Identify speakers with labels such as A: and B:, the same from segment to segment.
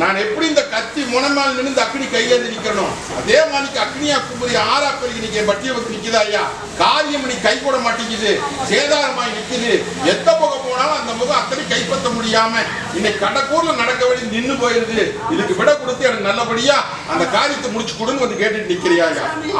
A: நான் எப்படி இந்த கத்தி முனமால் நின்று அக்னி கையேந்து நிக்கணும் அதே மாதிரி அக்னியா கும்பரி ஆறா பெருகி பட்டியை வந்து நிக்குதா ஐயா. காரியம் நீ கை கூட மாட்டேங்குது, சேதாரமாய் நிக்குது. எந்த முகம் போனாலும் அந்த முகம் அத்தனை கைப்பற்ற முடியாம இன்னைக்கு கடக்கூர்ல நடக்க வேண்டிய நின்று போயிருது. இதுக்கு விட கொடுத்து எனக்கு நல்லபடியா அந்த காரியத்தை முடிச்சு கொடுன்னு வந்து கேட்டுட்டு நிக்கிறியா.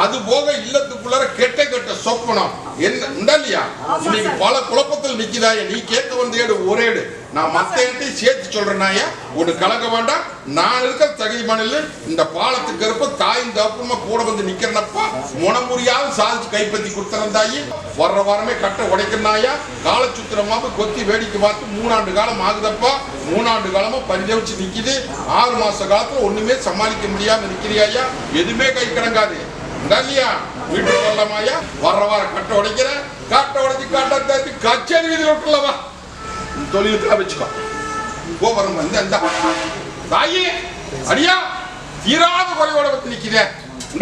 A: அது போக இல்லத்துக்குள்ளார கெட்ட கெட்ட சொப்பனம் என்ன இல்லையா. இன்னைக்கு பல குழப்பத்தில் நிக்குதாயா. நீ கேட்க வந்தேடு ஒரேடு நான் மத்த இடத்தையும் சேர்த்து சொல்றேன்னாயா. ஒன்று கலக்க வேண்டாம். நான் இருக்கிற தகுதிமானில் இந்த பாலத்துக்கு இருப்ப தாயும் தப்புமா கூட வந்து நிக்கிறனப்பா முனமுறியாவது சாதிச்சு கைப்பற்றி கொடுத்துறந்தாயி. வர்ற வாரமே கட்ட உடைக்கிறனாயா. கால சுத்திரமாக கொத்தி வேடிக்கை பார்த்து 3 ஆண்டு காலம் ஆகுதப்பா. 3 ஆண்டு காலமா பஞ்சவச்சு நிக்குது. 6 மாச காலத்துல ஒண்ணுமே சமாளிக்க முடியாம நிக்கிறியா. எதுவுமே கை கிடங்காது இல்லையா. வீட்டுக்கு வரலாமாயா. வர்ற வாரம் கட்ட உடைக்கிற காட்ட உடைச்சு காட்ட கச்சேரி வீதியில் விட்டுலவா தொழிலுக்கு வச்சுக்கோ. கோபுரம் வந்து அந்த தாயி அடியா தீராத குறையோட வந்து நிக்கிறேன்.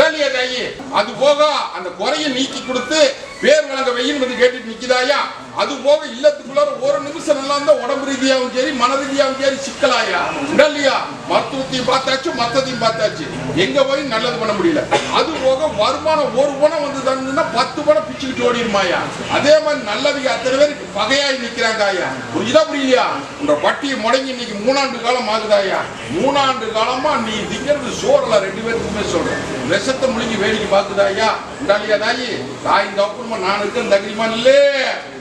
A: தாயி அது போக அந்த குறையை நீக்கி கொடுத்து பேர் வழங்க வெயில் வந்து கேட்டுட்டு நிக்குதாயா. அது போக இல்லத்துக்குள்ள ஒரு நிமிஷம் நல்லா இருந்தா உடம்பு ரீதியாகவும் சரி மன ரீதியாகவும் சரி சிக்கலாயா. இல்லையா மருத்துவத்தையும் பார்த்தாச்சு மத்தத்தையும் பார்த்தாச்சு எங்க போய் நல்லது பண்ண முடியல. அது போக வருமானம் ஒரு பணம் வந்து தந்துன்னா 10 பணம் பிச்சுக்கிட்டு ஓடிடுமாயா. அதே மாதிரி நல்லது அத்தனை பேருக்கு பகையாய் நிக்கிறாங்க ஐயா. புரியுதா புரியலையா. உங்க பட்டியை முடங்கி இன்னைக்கு 3 ஆண்டு காலம் ஆகுதாயா. 3 ஆண்டு காலமா நீ திங்கிறது சோறல 2 பேருக்குமே சொல்றேன். விஷத்தை முழுங்கி வேடிக்கை பார்க்குதாயா. இல்லையா தாயி தாய் தப்பு நான் இருக்க தகுதிமான் இல்ல.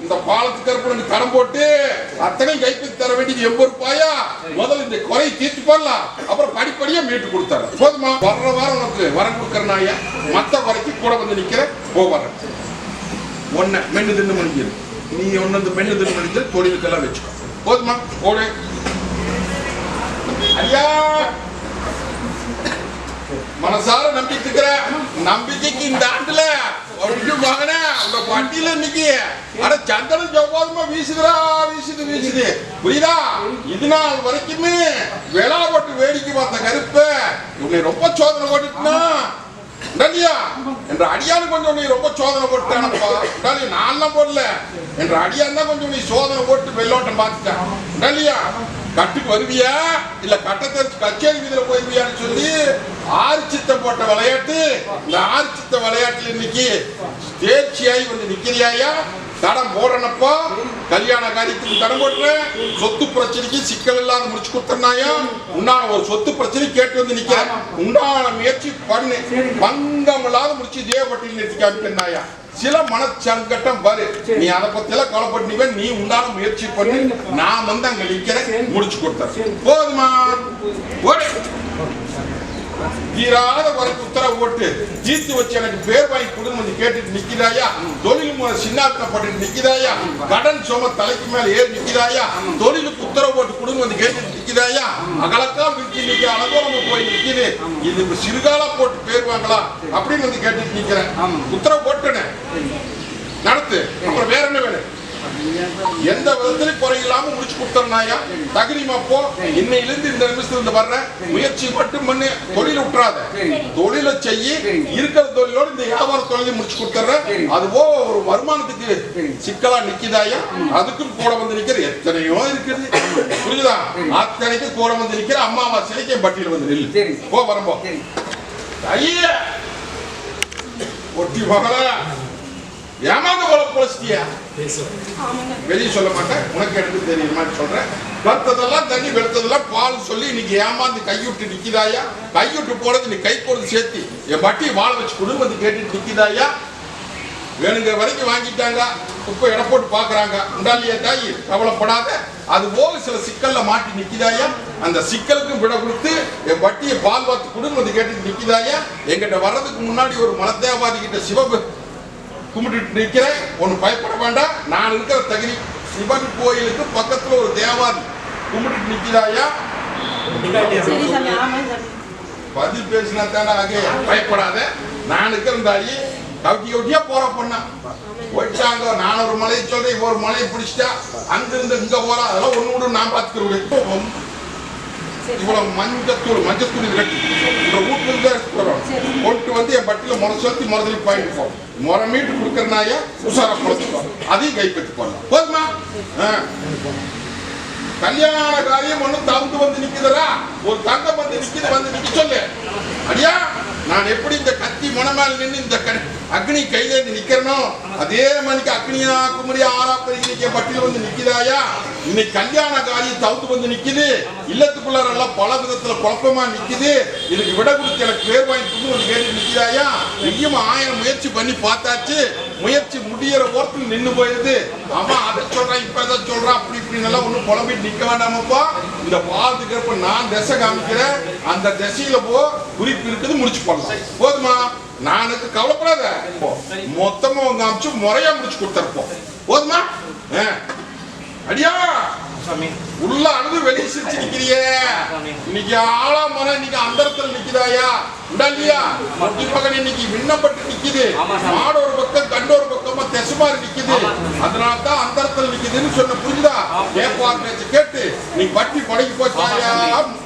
A: இந்த பாலத்துக்கு இருப்ப கடன் போட்டு அத்தனை கைப்பற்றி தர வேண்டியது 80 ரூபாயா. முதல்ல இந்த குறையை தீர்த்து போடலாம், அப்புறம் படிப்படியா மீட்டு கொடுத்தாரு. போதுமா. வர்ற வாரம் உனக்கு வரம் கொடுக்கறனாயா. மத்த குறைக்கு கூட வந்து நிக்கிற போவார ஒன்ன மென்னு தின்னு முடிஞ்சிரு. நீ ஒன்னு மென்னு தின்னு முடிஞ்சு தொழிலுக்கெல்லாம் வச்சுக்கோ. போதுமா போடு ஐயா. மனசார நம்பிட்டு இருக்கிற நம்பிக்கைக்கு இந்த ஆண்டுல பட்டியல இன்னைக்கு சந்திரன் செவ்வாதுமா வீசுகிறா வீசுது புரியுதா. இது நாள் வரைக்குமே விழா போட்டு வேடிக்கை பார்த்த கருப்ப உன்னை ரொம்ப சோதனை போட்டுட்டுனா என்ற அடியானு கொஞ்சம் நீ ரொம்ப சோதனை போட்டுட்டானப்பா. நான் போடல என்ற அடியான் தான் கொஞ்சம் நீ சோதனை போட்டு வெள்ளோட்டம் பார்த்துட்டான். கட்டுக்கு வருவியா இல்ல கட்டத்தை கச்சேரி வீதியில போயிருவியான்னு சொல்லி 6 சித்தம் போட்ட விளையாட்டு. இந்த 6 சித்த விளையாட்டுல இன்னைக்கு தேர்ச்சியாகி வந்து நிக்கிறியாயா. தடம் போடுறனப்பா. கல்யாண காரியத்துக்கு தடம் போடுறேன். சொத்து பிரச்சனைக்கு சிக்கல் இல்லாத முடிச்சு கொடுத்தனாயா. உன்னான ஒரு சொத்து பிரச்சனை கேட்டு வந்து நிக்கிற. உண்டான முயற்சி பண்ணு. பங்கம் இல்லாத முடிச்சு தேவப்பட்டியில் நிறுத்தி காமிக்கிறாயா. சில மனச்சங்கட்டம் பாரு. நீ அதை பத்தி எல்லாம் கவலைப்பட்டு நீ உண்டான முயற்சி பண்ணி நான் வந்து அங்க நிக்கிறேன் முடிச்சு கொடுத்தேன். போதுமா தீராத குறைக்கு உத்தரவு போட்டு தீர்த்து வச்சு எனக்கு பேர் வாங்கி கொடுன்னு வந்து கேட்டுட்டு நிக்கிறாயா. தொழில் முறை சின்னாட்டப்பட்டு நிக்கிறாயா. கடன் சோம தலைக்கு மேல ஏறி நிக்கிறாயா. தொழிலுக்கு உத்தரவு போட்டு கொடுன்னு வந்து கேட்டுட்டு நிக்கிறாயா. அகலக்கா விற்கி நிக்க அலங்கோலமா போய் நிக்குது. இது சிறுகால போட்டு பேர் வாங்கலாம் அப்படின்னு வந்து கேட்டுட்டு நிக்கிறேன். உத்தரவு போட்டுனேன் நடத்து. அப்புறம் வேற என்ன வேணும். எந்த விதத்திலும் குறை இல்லாம முடிச்சு கொடுத்தனாயா. தகுதிமா போ. இன்னையிலிருந்து இந்த நிமிஷத்துல இருந்து வர்ற முயற்சி மட்டும் பண்ணு. தொழில் விட்டுறாத. தொழிலை செய்ய இருக்கிற தொழிலோடு இந்த வியாபார தொழிலை முடிச்சு கொடுத்துற. அதுவோ ஒரு வருமானத்துக்கு சிக்கலா நிக்குதாயா. அதுக்கும் கூட வந்து நிக்கிற எத்தனையோ இருக்குது. புரியுதா. அத்தனைக்கு கூட வந்து நிக்கிற அம்மாவாசைக்கு பட்டியல வந்து நில்லு. போ வரம்போ ஐயா ஒட்டி மகள ஏமாந்து போல பொழிச்சிட்டியா. வெளியே சொல்ல மாட்டேன். உனக்கு எடுத்து தெரியுற மாதிரி சொல்றேன். கருத்ததெல்லாம் தண்ணி வெளுத்ததெல்லாம் பால் சொல்லி இன்னைக்கு ஏமாந்து கைவிட்டு நிக்கிறாயா. கைவிட்டு போறது நீ கை போறது சேர்த்து என் பட்டி வாழ வச்சு குடும்பம் வந்து கேட்டுட்டு நிக்கிறாயா. வேணுங்கிற வரைக்கும் வாங்கிட்டாங்க. இப்ப இட போட்டு பாக்குறாங்க. உண்டாலியா தாயி கவலைப்படாத. அது போக சில சிக்கல்ல மாட்டி நிக்கிறாயா. அந்த சிக்கலுக்கும் விட கொடுத்து என் பட்டியை பால் வாத்து குடும்பம் வந்து கேட்டுட்டு நிக்கிறாயா. எங்கிட்ட வர்றதுக்கு முன்னாடி ஒரு மலத்தேவாதி கிட்ட சிவபு கும்பிட்டு நிக்கிறேன். ஒண்ணு பயப்பட வேண்டாம். நான் இருக்கிற தகுதி சிவன் கோயிலுக்கு பக்கத்துல ஒரு தேவாதி கும்பிட்டு நிக்கிறாயா.
B: சரி சாமி, ஆமா சாமி.
A: பதில் பேசினா தானே ஆகே. பயப்படாத, நான் இருக்கிறந்தாயி கவுட்டியா போற பொண்ணா போயிட்டாங்க. நான் ஒரு மலையை சொல்றேன், ஒரு மலையை பிடிச்சிட்டா அங்கிருந்து இங்க போறா, அதெல்லாம் ஒண்ணு ஒண்ணு நான் பார்த்துக்கிறேன். இவ்வளவு மஞ்சத்தூள் கட்டி இந்த வீட்டுல இருந்தா கொண்டு வந்து என் பட்டியல முறை சொல்லி முறைதலி பாயிட்டு போ. முறை மீட்டு கொடுக்கறனாய உசாரா குழந்தை அதையும் கைப்பற்றி போடலாம். போதுமா? கல்யாண காரியம் ஒண்ணு தவுந்து வந்து நிக்குதுரா, ஒரு தங்கம் வந்து நிக்குது, வந்து நிக்க சொல்லு. அடியா, நான் எப்படி இந்த கத்தி முனமேல நின்று இந்த அக்னி கையில இருந்து நிக்கிறனோ அதே மணிக்கு அக்னியா குமரி ஆறாப்பரிக்க பட்டியல வந்து நிக்குதாயா? இன்னைக்கு கல்யாண காரியம் தவுந்து வந்து நிக்குது, இல்லத்துக்குள்ளார எல்லாம் பல விதத்துல குழப்பமா நிக்குது. இதுக்கு விட கொடுத்து எனக்கு பேர் வாங்கி வந்து கேட்டு நிக்குதாயா? நீயும் 1000 முயற்சி பண்ணி பார்த்தாச்சு, முயற்சி முடியற ஓரத்தில் நின்று போயிருது. அவன் அதை சொல்றான், இப்ப எதை சொல்றான், அப்படி இப்படி நல்லா ஒண்ணு புலம்பிட்டு நிக்க வேண்டாமப்பா. இந்த பாதுகாப்பு நான் திசை காமிக்கிறேன், அந்த திசையில போ, குறிப்பு இருக்குது, முடிச்சு போடலாம். போதுமா? நானுக்கு கவலைப்படாத, மொத்தமா உங்க அமைச்சு முறையா முடிச்சு கொடுத்துருப்போம். போதுமா? அடியா உள்ள அழுது வெளியே சிரிச்சு நிக்கிறியே, இன்னைக்கு ஆளா முறை இன்னைக்கு அந்தரத்துல நிக்குதாயா? இல்லையா? மகன் இன்னைக்கு விண்ணப்பட்டு நிக்குது, மாடு ஒரு பக்கம் கண்டு ஒரு பக்கமா தெசுமாரி நிக்குது, அதனாலதான் அந்தரத்துல நிக்குதுன்னு சொன்ன. புரிஞ்சுதா? கேப்பா பேச்சு கேட்டு நீ பட்டி படைக்கு போச்சாயா?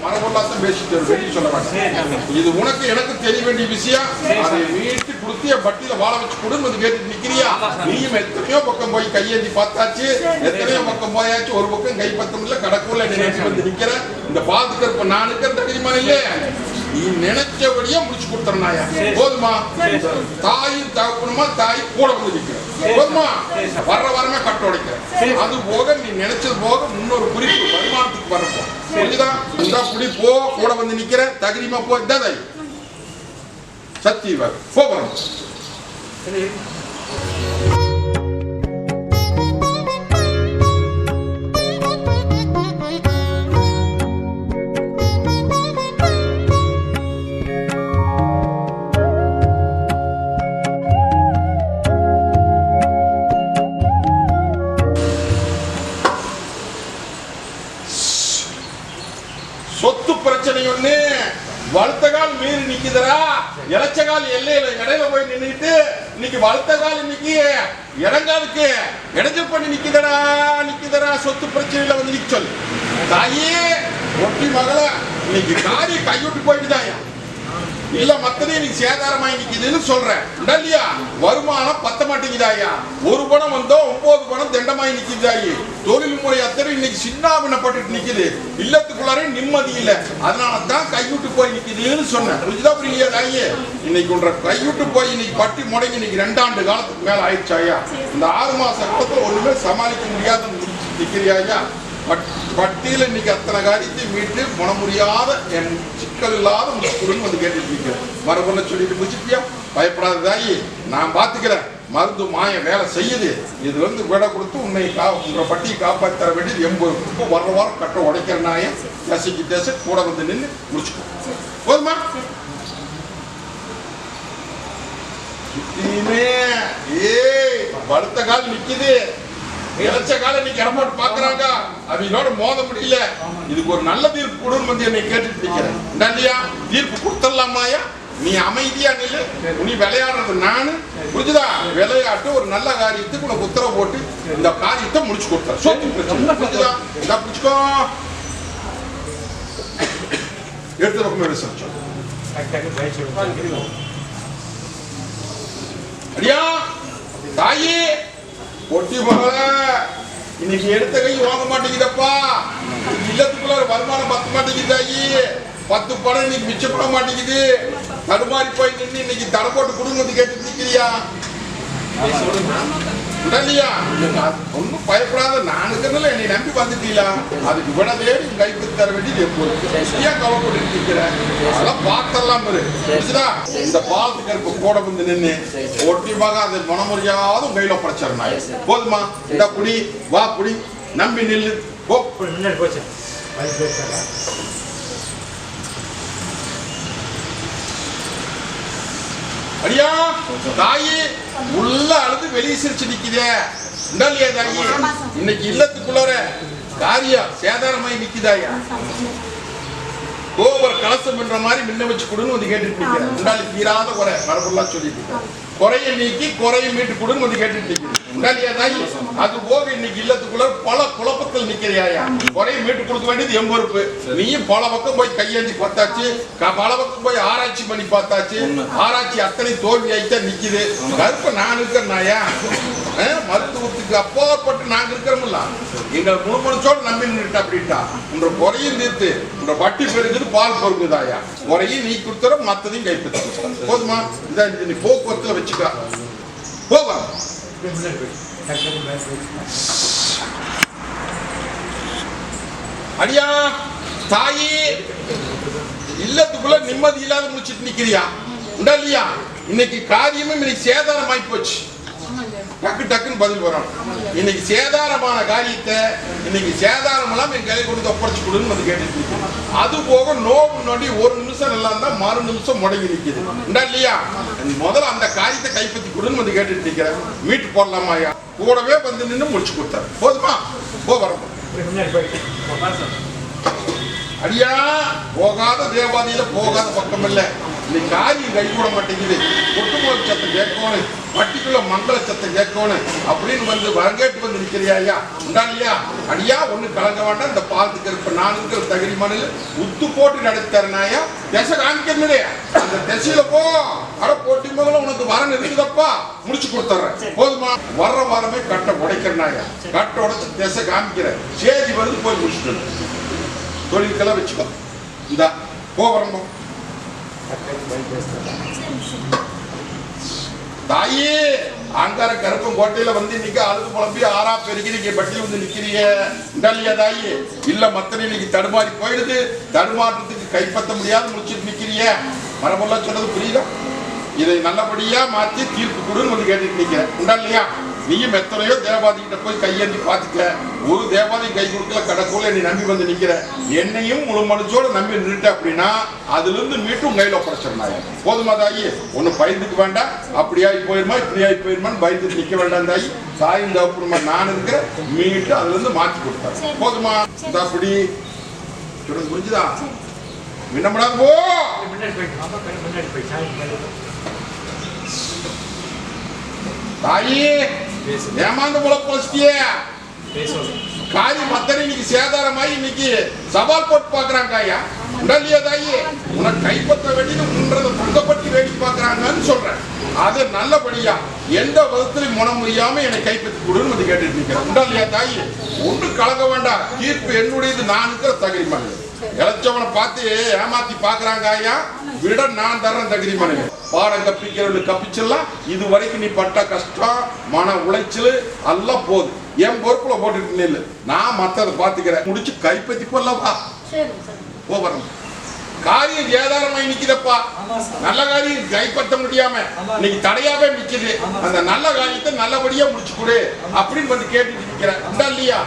A: மரபொல்லாத்தான் பேசிட்டு வெளியே சொல்ல மாட்டேன். இது உனக்கு எனக்கு தெரிய வேண்டிய விஷயம். அதை மீட்டு கொடுத்து என் பட்டியில வாழ வச்சு கொடுன்னு வந்து கேட்டு நிக்கிறியா? நீயும் எத்தனையோ பக்கம் போய் கையேந்தி பார்த்தாச்சு, எத்தனையோ பக்கம் போயாச்சு, ஒரு பக்கம் கை பத்தம் இல்ல கடக்குள்ள நினைச்சு வந்து நிக்கிற. இந்த பாதுகாப்பு நான் இருக்கிற தெரியுமா? இல்ல நீ நினைச்சபடியே முடிச்சு கொடுத்துறாயா? போதுமா? தாயும் தகப்பனுமா தாய் கூட வந்து நிக்கிற. போதுமா? வர்ற வாரமே கட்ட உடைக்கிற. அது போக நீ நினைச்சது போக முன்னொரு குறிப்பு வருமானத்துக்கு வரப்போ. புரியுதா? இந்த புடி போ, கூட வந்து நிக்கிற, தகுதிமா போ. தாய் சத்தியவா போகிறோம். சொத்து பிரச்சனை ஒண்ணு வளர்த்தகால் மீறி நிக்குதுரா, இளைச்சகால் எல்லையில இடையில போய் நின்றுட்டு இன்னைக்கு வளர்த்தகால் இன்னைக்கு இடங்காலுக்கு இடைஞ்சல் பண்ணி நிக்குதரா. சொத்து பிரச்சனையில வந்து நிக்க சொல்லு. தாயே ஒட்டி மகள இன்னைக்கு காரி கைவிட்டு போயிட்டுதாயா? இல்ல மத்ததே நீ சேதாரமாய் நிக்குதுன்னு சொல்றேன் இல்லையா? வருமானம் பத்த மாட்டேங்குதாயா? ஒரு பணம் வந்தோ 9 பணம் தண்டமாய் நிக்குதாயி. தொழில் முறை அத்தனை இன்னைக்கு சின்னாபின்னப்பட்டு நிக்குது, இல்லத்துக்குள்ளாரே நிம்மதி இல்ல, அதனாலதான் கைவிட்டு போய் நிக்குதுன்னு சொன்னேன். புரிஞ்சுதா? புரியலையா தாயே? இன்னைக்கு ஒன்ற கைவிட்டு போய் இன்னைக்கு பட்டி முடங்கி இன்னைக்கு 2 ஆண்டு காலத்துக்கு மேல ஆயிடுச்சாயா? இந்த 6 மாச காலத்துல ஒண்ணுமே சமாளிக்க முடியாத நிக்கிறியாயா? பட்டியல இன்னைக்கு அத்தனை காரியத்தை மீட்டு முனமுடியாத என் சிக்கல் இல்லாத முடிச்சுடுன்னு வந்து கேட்டுட்டு இருக்கிறேன். மரபொல்ல சொல்லிட்டு முடிச்சுட்டியா? பயப்படாத தாயி, நான் பாத்துக்கிறேன். மருந்து மாயம் வேலை செய்யுது. இதுல இருந்து விட கொடுத்து உன்னை உங்க பட்டியை காப்பாற்றி தர வேண்டியது 80 வர்ற வாரம் கட்ட உடைக்கிற நாயம் தசைக்கு தசை கூட வந்து நின்று முடிச்சுக்கோ. போதுமா? படுத்த கால் நிக்குது, இளைச்ச கால இன்னைக்கு இடமாட்டு பாக்குறாங்க, அவங்களோட மோத முடியல. இதுக்கு ஒரு நல்ல தீர்ப்பு கொடுன்னு வந்து என்னை கேட்டுட்டு நிக்கிறேன். இல்லையா? தீர்ப்பு கொடுத்துடலாமாயா? நீ அமைதியா நில்லு, நீ விளையாடுறது நானு. புரிஞ்சுதா? விளையாட்டு ஒரு நல்ல காரியத்துக்கு உனக்கு உத்தரவு போட்டு இந்த காரியத்தை முடிச்சு கொடுத்தா சொத்து பிரச்சனை. புரிஞ்சுதா? இதா பிடிச்சுக்கோ. எடுத்து பக்கம் ரிசர்ச் அடியா தாயி ஒட்டி மகள இன்னைக்கு எடுத்த கை வாங்க மாட்டேங்குதப்பா. இல்லத்துக்குள்ள ஒரு வருமானம் பத்த மாட்டேங்குது தாயி. 10 படம் இன்னைக்கு மிச்சப்பட மாட்டேங்குது. தடுமாறி போய் நின்று இன்னைக்கு தடை போட்டு கொடுங்க கேட்டு நிக்கிறியா? இல்லையா? ஒன்னும் பயப்படாத, நானுக்குன்னு என்னை நம்பி வந்துட்டீங்களா? அதுக்கு விட தேடி கைப்பற்றி தர வேண்டியது எப்போது கவலைப்பட்டு நிற்கிறேன். அதெல்லாம் பார்த்தெல்லாம் புரிச்சுதா? இந்த பாலத்துக்கு கூட வந்து நின்று ஒட்டியமாக அதை மனமுறையாவது கையில படைச்சிருந்தாங்க. போதுமா? இந்த புடி வா, புடி நம்பி நில்லு போ. அடியா தாயி உள்ள அழுது வெளியே சிரிச்சு நிக்குதே இல்லையா தாயி? இன்னைக்கு இல்லத்துக்குள்ளார காரியம் சேதாரமாய் நிக்குதாயா? கோபுர கலசம் என்ற மாதிரி முன்ன வச்சு கொடுன்னு வந்து கேட்டுட்டு இருக்கிறேன். உண்டாலி தீராத குறை மரபுலாம் சொல்லிட்டு இருக்கேன். குறையை நீக்கி குறையை மீட்டு கொடுன்னு வந்து கேட்டுட்டு இருக்கிறேன். உண்டாலியா தாயி? அது போக இன்னைக்கு இல்லத்துக்குள்ள பல குழப்பத்தில் நிக்கிறியாயா. குறையை மீட்டு கொடுக்க வேண்டியது என் பொறுப்பு. நீயும் பல பக்கம் போய் கையேந்தி பார்த்தாச்சு, பல பக்கம் போய் ஆராய்ச்சி பண்ணி பார்த்தாச்சு. ஆராய்ச்சி அத்தனை தோல்வி ஆயிட்டா நிக்குது. கருப்ப நான் இருக்கிறனாயா? மருத்துவத்துக்கு அப்பாற்பட்டு நாங்க இருக்கிறோம்ல, எங்களை முழுமனச்சோடு நம்பி நின்றுட்டா அப்படின்ட்டா உங்க குறையும் தீர்த்து உங்க வட்டி பெருகுது, பால் பொறுக்குதாயா. குறையும் நீ கொடுத்துற, மத்ததையும் கைப்பற்ற போதுமா? இதை நீ போக்குவரத்துல வச்சுக்கா. போவா அடியா தாயி, இல்லத்துக்குள்ள நிம்மதி இல்லாத முடிச்சிட்டு நிக்கிறியா? உண்டா இல்லையா? இன்னைக்கு காரியமும் இன்னைக்கு சேதாரம் ஆகி போச்சு. டக்கு டக்குன்னு பதில் வரும். இன்னைக்கு சேதாரமான காரியத்தை இன்னைக்கு சேதாரம் எல்லாம் என் கையை கொடுத்து ஒப்படைச்சு கொடுன்னு வந்து கேட்டுட்டு இருக்கு. அது போக நோவு நொடி ஒரு நிமிஷம் நல்லா இருந்தா மறு நிமிஷம் முடங்கி நிற்குது. உண்டா இல்லையா? முதல்ல அந்த காரியத்தை கைப்பற்றி கொடுன்னு வந்து கேட்டுட்டு இருக்கிறேன். மீட்டு போடலாமாயா? கூடவே வந்து நின்று முடிச்சு கொடுத்தாரு. போதுமா? போ வரப்போ அடியா, போகாத தேவாதியில போகாத பக்கம் இல்லை. இன்னைக்கு காரியம் கை கூட மாட்டேங்குது. ஒட்டுமொழி சத்தம் கேட்கணும், பட்டிக்குள்ள மங்கள சத்தம் கேட்கணும் அப்படின்னு வந்து வரங்கேட்டு வந்து நிற்கிறியா? உண்டா இல்லையா? அடியா, ஒண்ணு கலங்க வேண்டாம். இந்த பாலத்துக்கு இருப்ப நான் இருக்கிற தகுதி மண்ணில் உத்து போட்டு நடத்தாருனாயா, திசை காமிக்கணும். அந்த திசையில போ. அட போட்டி மகளும் உனக்கு வரன் இருக்குதப்பா, முடிச்சு கொடுத்துறேன். போதுமா? வர்ற வாரமே கட்டை உடைக்கிறனாயா. கட்டை உடைச்சு திசை காமிக்கிற சேதி வந்து போய் முடிச்சுட்டு தொழிலுக்கெல்லாம் வச்சுக்கோ. இந்த போ வரம்போ தாயே, அங்கார கருப்பம் கோட்டையில வந்து இன்னைக்கு அழுது புலம்பி ஆறா பெருகி நீங்க பட்டியல் வந்து நிக்கிறிய. இல்லையா தாயே? இல்ல மத்தனை இன்னைக்கு தடுமாறி போயிடுது. தடுமாற்றத்துக்கு கைப்பற்ற முடியாத முடிச்சுட்டு நிக்கிறிய. மரபெல்லாம் சொன்னது புரியுதா? இதை நல்லபடியா மாற்றி தீர்ப்பு கொடுன்னு வந்து கேட்டுட்டு நிக்கிற. உண்டா இல்லையா? நீயும் எத்தனையோ தேவாதிகிட்ட போய் கையேந்தி பார்த்துக்க. ஒரு தேவாதி கை கொடுக்கல, கடற்கூல நீ நம்பி வந்து நிக்கிற. என்னையும் முழு மனசோட நம்பி நின்றுட்ட அப்படின்னா அதுல இருந்து மீட்டும் கையில ஒப்படைச்சிருந்தாங்க. போதுமா தாயி? ஒன்னும் பயந்துக்க வேண்டாம். அப்படியாகி போயிருமா இப்படியாகி போயிருமான்னு பயந்துட்டு நிக்க வேண்டாம் தாயி. தாயும் தகப்பனுமா நான் இருக்கிற மீட்டு அதுல இருந்து மாற்றி கொடுத்தாரு. போதுமா? இந்த அப்படி சொல்றது புரிஞ்சுதா? மின்னப்படாது போ. தாயி, ஏமாந்து போல போச்சிட்டியே. காரியம் மத்தனை இன்னைக்கு சேதாரமாயி இன்னைக்கு சவால் போட்டு பாக்குறாங்க. ஐயா உடலியா தாயி? உனக்கு கைப்பற்ற வேண்டியது உன்றத பங்கப்பட்டி வேடி பாக்குறாங்கன்னு சொல்றேன். அது நல்லபடியா எந்த விதத்திலும் முன முடியாம என்னை கைப்பற்றி கொடுன்னு வந்து கேட்டுட்டு நிக்கிறேன். உடலியா தாயி? ஒண்ணு கலங்க வேண்டாம். தீர்ப்பு என்னுடையது. நான் இருக்கிற தகுதி மனிதன். இளைச்சவனை பார்த்து ஏமாத்தி பாக்குறாங்க. ஐயா விட நான் தர்றேன் தகுதி மனிதன். பாடம் கப்பிக்கிறவங்களுக்கு கப்பிச்சிடலாம். இது வரைக்கும் நீ பட்ட கஷ்டம், மன உளைச்சல் எல்லாம் போகுது. என் பொறுப்புல போட்டுட்டு நில்லு. நான் மத்ததை பாத்துக்கிறேன். முடிச்சு கைப்பற்றி போடலப்பா. போ வரணும். காரியம் ஏதாரமாய் நிக்குதப்பா. நல்ல காரியம் கைப்பற்ற முடியாம இன்னைக்கு தடையாவே நிக்குது. அந்த நல்ல காரியத்தை நல்லபடியா முடிச்சு கொடு அப்படின்னு வந்து கேட்டுட்டு நிக்கிறேன். உண்டா இல்லையா?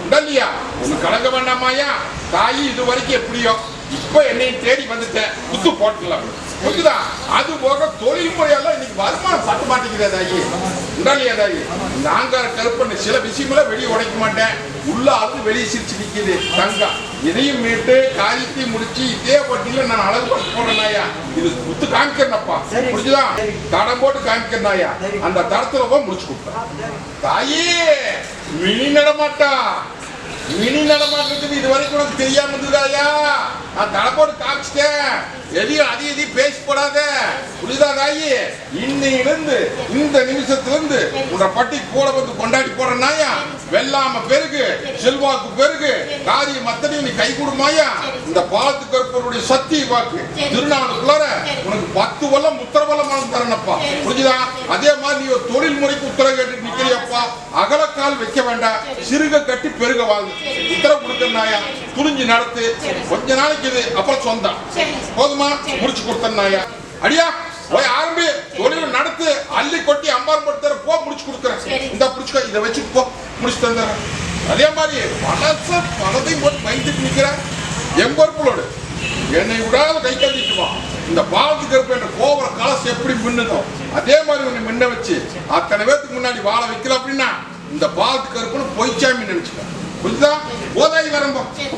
A: உண்டா இல்லையா? ஒண்ணு கலங்க வேண்டாமாயா? தாயி இது வரைக்கும் எப்படியோ இப்ப என்னை தேடி வந்துட்டேன். குத்து போட்டுக்கலாம். புரியுதா? அது போக தொழில் முறையெல்லாம் இன்னைக்கு வருமானம் பட்ட மாட்டேங்கிறா தாயி. உண்டா இல்லையா தாயி? நாங்க கருப்பண்ண சில விஷயங்கள வெளியே உடைக்க மாட்டேன். உள்ள அது வெளியே சிரிச்சு நிக்குது. தங்கா இதையும் மீட்டு காரியத்தையும் முடிச்சு இதே பட்டியல நான் அழகு பட்டு போறேன்னாயா. இது குத்து காமிக்கிறேன்ப்பா. புரிஞ்சுதா? தடம் போட்டு காமிக்கிறேன்னாயா. அந்த தடத்துல போய் முடிச்சு கொடுத்தேன். தாயி மினி நடமாட்டா. மினி நடமாட்டத்துக்கு இது வரைக்கும் உனக்கு தெரியாம இருந்ததாயா? நான் தடை போட்டு காமிச்சிட்டேன். எதையும் அதையும் பேசி போடாத. புரியுதா தாயி? இன்னையிலிருந்து இந்த நிமிஷத்திலிருந்து உங்க பட்டி கூட வந்து கொண்டாடி போறனாயா. வெள்ளாம பெருகு, செல்வாக்கு பெருகு, காரியம் மத்தனையும் நீ கை கொடுமாயா. இந்த பாலத்து கருப்பருடைய சக்தி வாக்கு திருநாளுக்குள்ளார உனக்கு 10 வல்லம் உத்தரவல்லமான தரனப்பா. புரிஞ்சுதா? அதே மாதிரி நீ ஒரு தொழில் முறைக்கு உத்தரவு கேட்டு நிக்கிறியப்பா. அகலக்கால் வைக்க வேண்டாம். சிறுக கட்டி பெருக வாழ்ந்து உத்தரவு கொடுத்தனாயா. துணிஞ்சு நடத்து. கொஞ்ச நாளைக்கு இது அப்புறம் சொந்தம். போதுமா? முடிச்சு கொடுத்தனாயா. அடியா போய் ஆரம்பி. தொழில் நடத்து. அள்ளி கொட்டி அம்பார் படுத்துற போ. முடிச்சு கொடுக்குறேன். இந்த பிடிச்சுக்கோ. இதை வச்சு போ. முடிச்சு தந்துடுறேன். அதே மாதிரி பணத்தையும் போட்டு பயந்துட்டு நிக்கிறேன். என் பொறுப்புலோடு என்னை விடாத கை கட்டிட்டுமா. இந்த பாலத்துக்கு இருப்ப என்ற கோபுர கலசம் எப்படி மின்னுதோ அதே மாதிரி உன்னை மின்ன வச்சு அத்தனை பேருக்கு முன்னாடி வாழ வைக்கல அப்படின்னா இந்த பாலத்துக்கு இருப்புன்னு பொய்ச்சாமி நினைச்சுக்க. புரியுதா? போதாய் வரம்போ
B: சரி